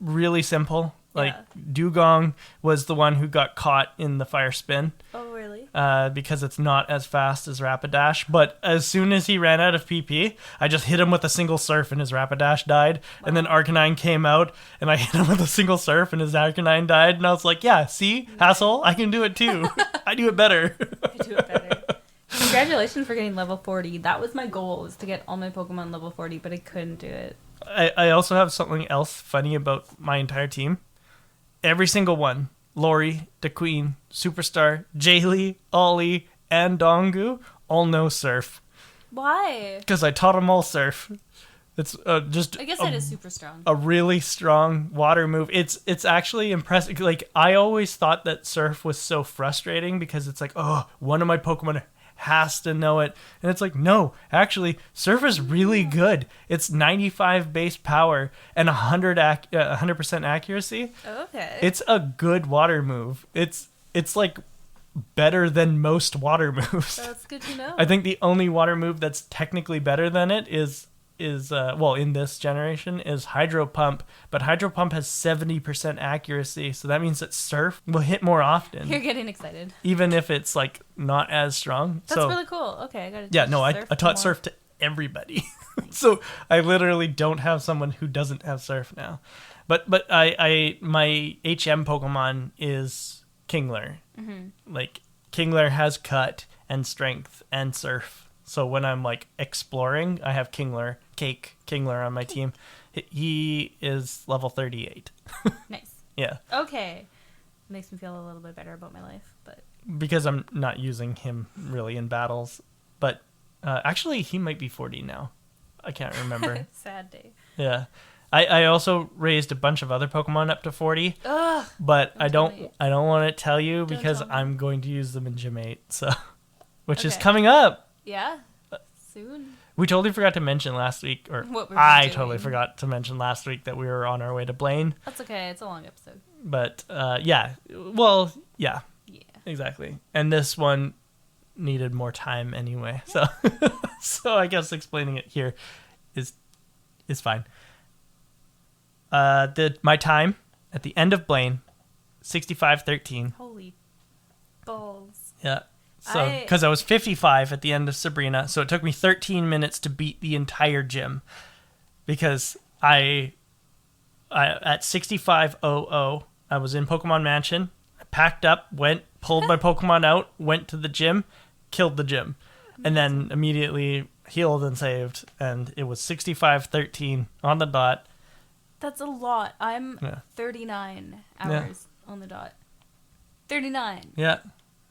really simple. Like Dugong was the one who got caught in the fire spin. Oh, really? Because it's not as fast as Rapidash. But as soon as he ran out of PP, I just hit him with a single surf and his Rapidash died. Wow. And then Arcanine came out and I hit him with a single surf and his Arcanine died. And I was like, yeah, see, nice. Hassle, I can do it too. I do it better. I do it better. Congratulations for getting level 40. That was my goal, was to get all my Pokemon level 40, but I couldn't do it. I also have something else funny about my entire team. Every single one, Lori, the Queen, Superstar, Jaylee, Ollie, and Dongu, all know Surf. Why? Because I taught them all Surf. It's just... I guess that is super strong. A really strong water move. It's actually impressive. Like, I always thought that Surf was so frustrating because it's like, oh, one of my Pokemon has to know it. And it's like, no, actually, Surf is really good. It's 95 base power and 100% accuracy. Okay. It's a good water move. It's like better than most water moves. That's good to know. I think the only water move that's technically better than it is in this generation is Hydro Pump, but Hydro Pump has 70% accuracy, so that means that Surf will hit more often. You're getting excited. Even if it's like not as strong. That's really cool. Okay, I got to. Yeah, no, I taught Surf to everybody. So I literally don't have someone who doesn't have Surf now. But I my HM Pokemon is Kingler. Mm-hmm. Like Kingler has Cut and Strength and Surf. So when I'm like exploring, I have Kingler on my team. He is level 38. Nice. Yeah. Okay. Makes me feel a little bit better about my life, but because I'm not using him really in battles. But actually, he might be 40 now. I can't remember. Sad day. Yeah. I also raised a bunch of other Pokemon up to 40. Ugh, but I don't want to tell you because I'm going to use them in Gym 8, so which is coming up. Yeah, soon. We totally forgot to mention last week, or I totally forgot to mention last week that we were on our way to Blaine. That's okay. It's a long episode. But yeah, well, yeah, exactly. And this one needed more time anyway, so so I guess explaining it here is fine. My time at the end of Blaine, 65-13. Holy balls! Yeah. So, because I was 55 at the end of Sabrina, so it took me 13 minutes to beat the entire gym. Because I at 65:00, I was in Pokemon Mansion. I packed up, pulled my Pokemon out, went to the gym, killed the gym, and then immediately healed and saved. And it was 65-13 on the dot. That's a lot. I'm 39 hours on the dot. 39. Yeah,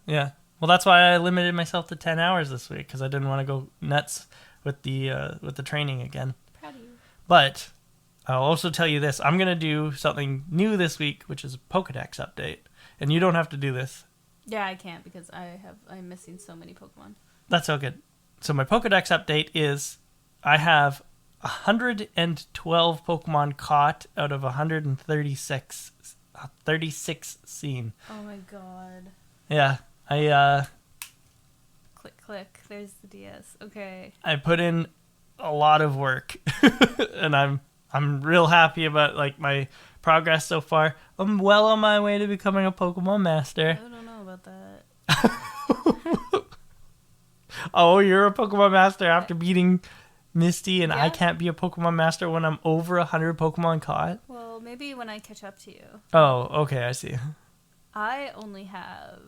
yeah. Well, that's why I limited myself to 10 hours this week, because I didn't want to go nuts with the training again. Proud of you. But I'll also tell you this. I'm going to do something new this week, which is a Pokedex update. And you don't have to do this. Yeah, I can't because I'm missing so many Pokemon. That's so good. So my Pokedex update is I have 112 Pokemon caught out of 136 seen. Oh my god. Yeah. Click. There's the DS. Okay. I put in a lot of work, and I'm real happy about like my progress so far. I'm well on my way to becoming a Pokemon Master. I don't know about that. Oh, you're a Pokemon Master after beating Misty, and I Yeah. can't be a Pokemon Master when I'm over 100 Pokemon caught? Well, maybe when I catch up to you. Oh, okay, I see. I only have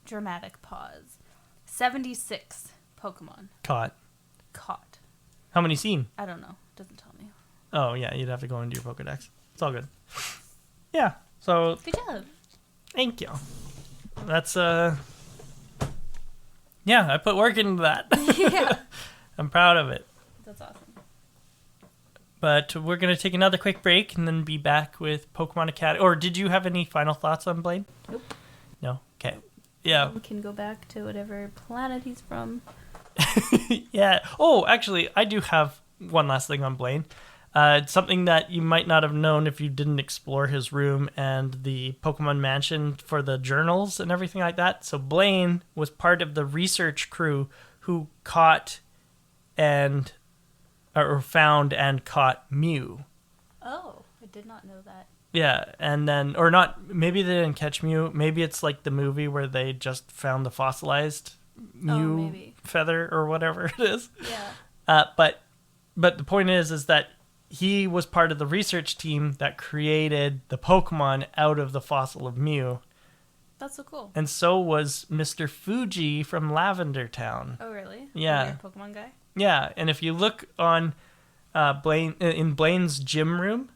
dramatic pause. 76 Pokemon Caught. caught. How many seen? I don't know. Doesn't tell me. Oh, yeah, you'd have to go into your Pokedex. It's all good. Yeah, so Good job. thank you. That's, yeah, I put work into that. Yeah. I'm proud of it. That's awesome. But we're going to take another quick break and then be back with Pokemon Academy. Or did you have any final thoughts on Blaine? Nope. No? Okay. Yeah. We can go back to whatever planet he's from. Yeah. Oh, actually, I do have one last thing on Blaine. Something that you might not have known if you didn't explore his room and the Pokemon Mansion for the journals and everything like that. So Blaine was part of the research crew who caught and or found and caught Mew. Oh, I did not know that. Yeah, and then or not. Maybe they didn't catch Mew. Maybe it's like the movie where they just found the fossilized Mew maybe. feather or whatever it is. Yeah. But the point is that he was part of the research team that created the Pokemon out of the fossil of Mew. That's so cool. And so was Mr. Fuji from Lavender Town. Oh, really? Yeah. The weird Pokemon guy? Yeah, and if you look on Blaine's gym room,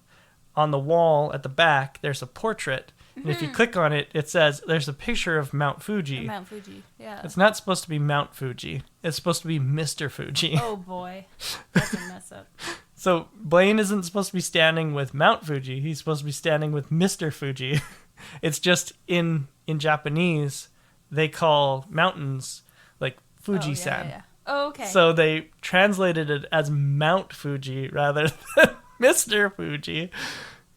on the wall at the back, there's a portrait. And if you click on it, it says there's a picture of Mount Fuji. Mount Fuji, yeah. It's not supposed to be Mount Fuji. It's supposed to be Mr. Fuji. Oh, boy. That's a mess up. So Blaine isn't supposed to be standing with Mount Fuji. He's supposed to be standing with Mr. Fuji. It's just in Japanese, they call mountains like Fuji-san. Yeah. Oh, okay. So they translated it as Mount Fuji rather than Mr. Fuji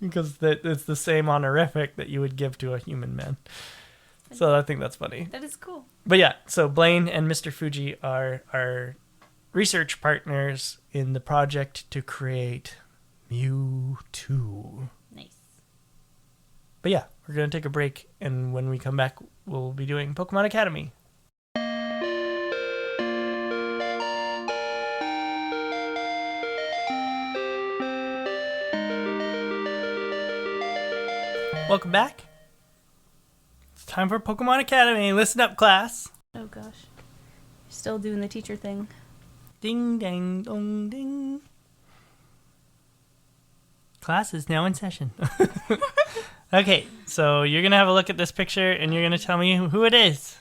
because it's the same honorific that you would give to a human man. So I think that's funny. That is cool. But yeah, so Blaine and Mr. Fuji are research partners in the project to create Mewtwo. Nice. But yeah, we're going to take a break, and when we come back, we'll be doing Pokemon Academy. Welcome back. It's time for Pokemon Academy. Listen up, class. Oh, gosh. You're still doing the teacher thing. Ding, dang, dong, ding. Class is now in session. Okay, so you're going to have a look at this picture, and you're going to tell me who it is.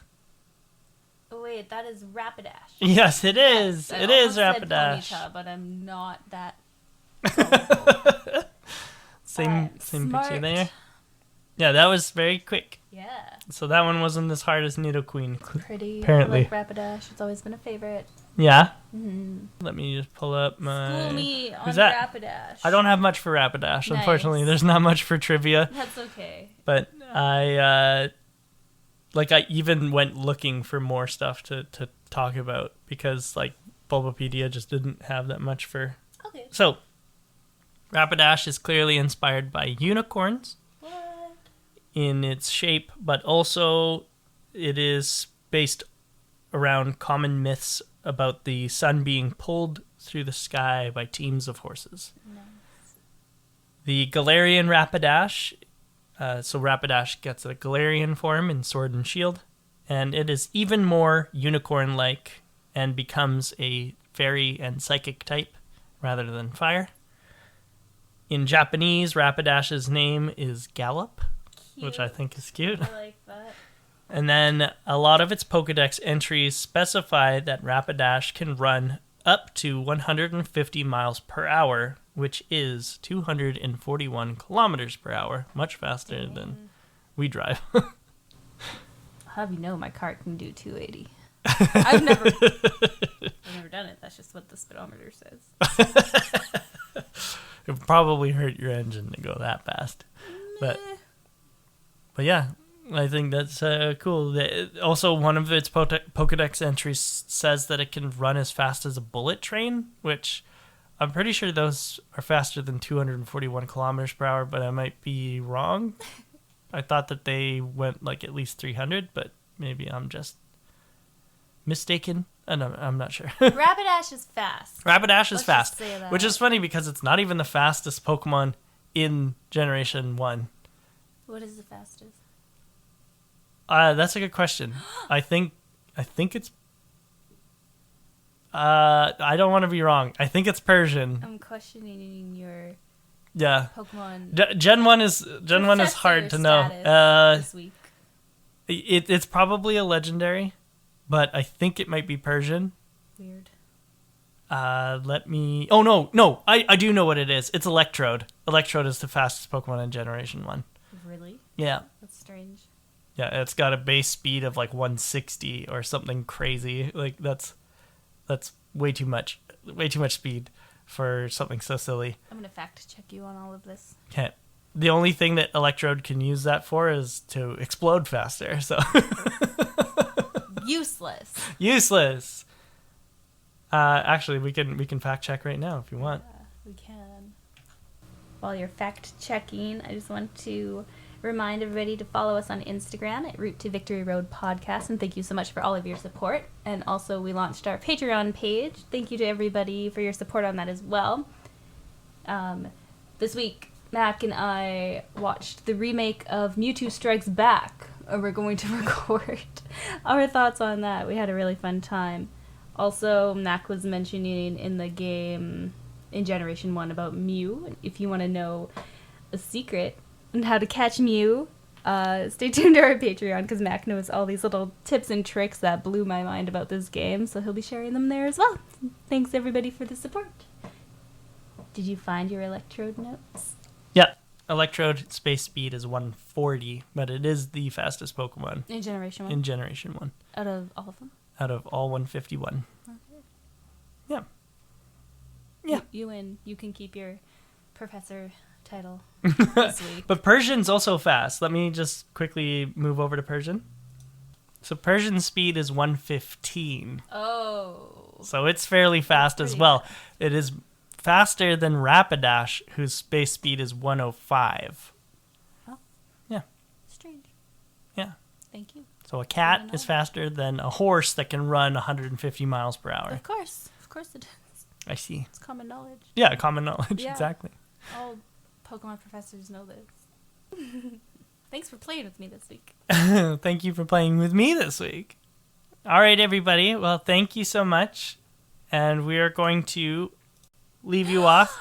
Oh, wait, that is Rapidash. Yes, it is. I It is almost said Rapidash. Ponyta, but I'm not that. Same smart. picture there. Yeah, that was very quick. Yeah. So that one wasn't as hard as Nidoqueen. Pretty. Apparently. I like Rapidash. It's always been a favorite. Yeah? Mm-hmm. Let me just pull up my... School me on Who's that? Rapidash. I don't have much for Rapidash. Nice. Unfortunately, there's not much for trivia. That's okay. But I even went looking for more stuff to talk about because, like, Bulbapedia just didn't have that much for... Okay. So, Rapidash is clearly inspired by unicorns What? in its shape, but also it is based around common myths about the sun being pulled through the sky by teams of horses. Nice. The Galarian Rapidash, so Rapidash gets a Galarian form in Sword and Shield, and it is even more unicorn-like and becomes a fairy and psychic type rather than fire. In Japanese, Rapidash's name is Gallop, which I think is cute. I like that. And then a lot of its Pokedex entries specify that Rapidash can run up to 150 miles per hour, which is 241 kilometers per hour, much faster than we drive. I'll have you know my car can do 280. I've never done it. That's just what the speedometer says. It would probably hurt your engine to go that fast. But yeah, I think that's cool. Also, one of its Pokedex entries says that it can run as fast as a bullet train, which I'm pretty sure those are faster than 241 kilometers per hour, but I might be wrong. I thought that they went like at least 300, but maybe I'm just mistaken. And I'm not sure. Rapidash is fast. Rapidash is Let's fast, just say that. which is funny because it's not even the fastest Pokemon in Generation 1. What is the fastest? That's a good question. I think it's... I don't want to be wrong. I think it's Persian. I'm questioning your Pokemon. Gen 1 is hard to know. This week. It's probably a legendary, but I think it might be Persian. Weird. Let me... Oh, no. I do know what it is. It's Electrode. Electrode is the fastest Pokemon in Generation 1. Really? Yeah. That's strange. Yeah, it's got a base speed of like 160 or something crazy. Like, that's way too much. Way too much speed for something so silly. I'm going to fact check you on all of this. Okay. The only thing that Electrode can use that for is to explode faster, so... Useless. Actually, we can fact check right now if you want. Yeah, we can. While you're fact checking, I just want to remind everybody to follow us on Instagram at Route to Victory Road Podcast, and thank you so much for all of your support. And also, we launched our Patreon page. Thank you to everybody for your support on that as well. This week, Mac and I watched the remake of Mewtwo Strikes Back. We're going to record our thoughts on that. We had a really fun time. Also, Mac was mentioning in the game in Generation 1 about Mew. If you want to know a secret on how to catch Mew, stay tuned to our Patreon because Mac knows all these little tips and tricks that blew my mind about this game, so he'll be sharing them there as well. Thanks, everybody, for the support. Did you find your Electrode notes? Yeah. Electrode space speed is 140, but it is the fastest Pokemon. In Generation 1? In Generation 1. Out of all of them? Out of all 151. Okay. Yeah. Yeah. You win. You can keep your professor title this week. But Persian's also fast. Let me just quickly move over to Persian. So Persian speed is 115. Oh. So it's fairly fast as well. Fast. It is faster than Rapidash, whose space speed is 105. Oh. Yeah. Strange. Yeah. Thank you. So a cat is faster than a horse that can run 150 miles per hour. Of course it is. I see. It's common knowledge. Yeah, common knowledge, Yeah. Exactly. All Pokemon professors know this. Thanks for playing with me this week. Thank you for playing with me this week. All right, everybody. Well, thank you so much. And we are going to leave you off.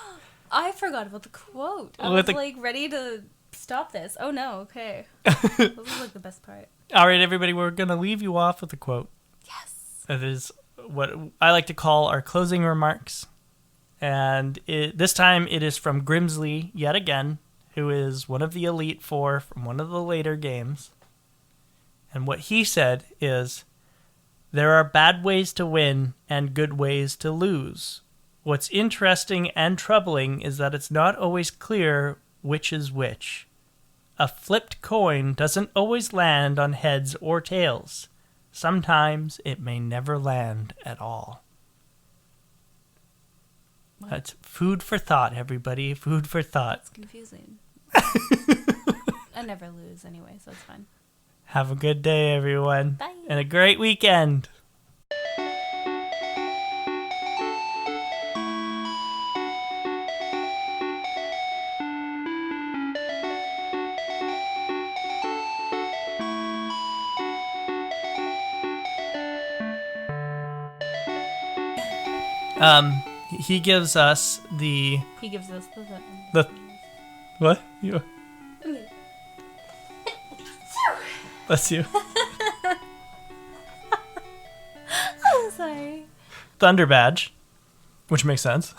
I forgot about the quote. I was ready to stop this. Oh no, okay. This is like the best part. All right, everybody. We're going to leave you off with a quote. Yes. It is what I like to call our closing remarks. And this time it is from Grimsley yet again, who is one of the Elite Four from one of the later games. And what he said is, "There are bad ways to win and good ways to lose. What's interesting and troubling is that it's not always clear which is which. A flipped coin doesn't always land on heads or tails. Sometimes it may never land at all." What? That's food for thought, everybody. Food for thought. It's confusing. I never lose anyway, so it's fine. Have a good day, everyone. Bye. And a great weekend. He gives us the... He gives us the what? You... Bless you. Oh, sorry. Thunder Badge, which makes sense.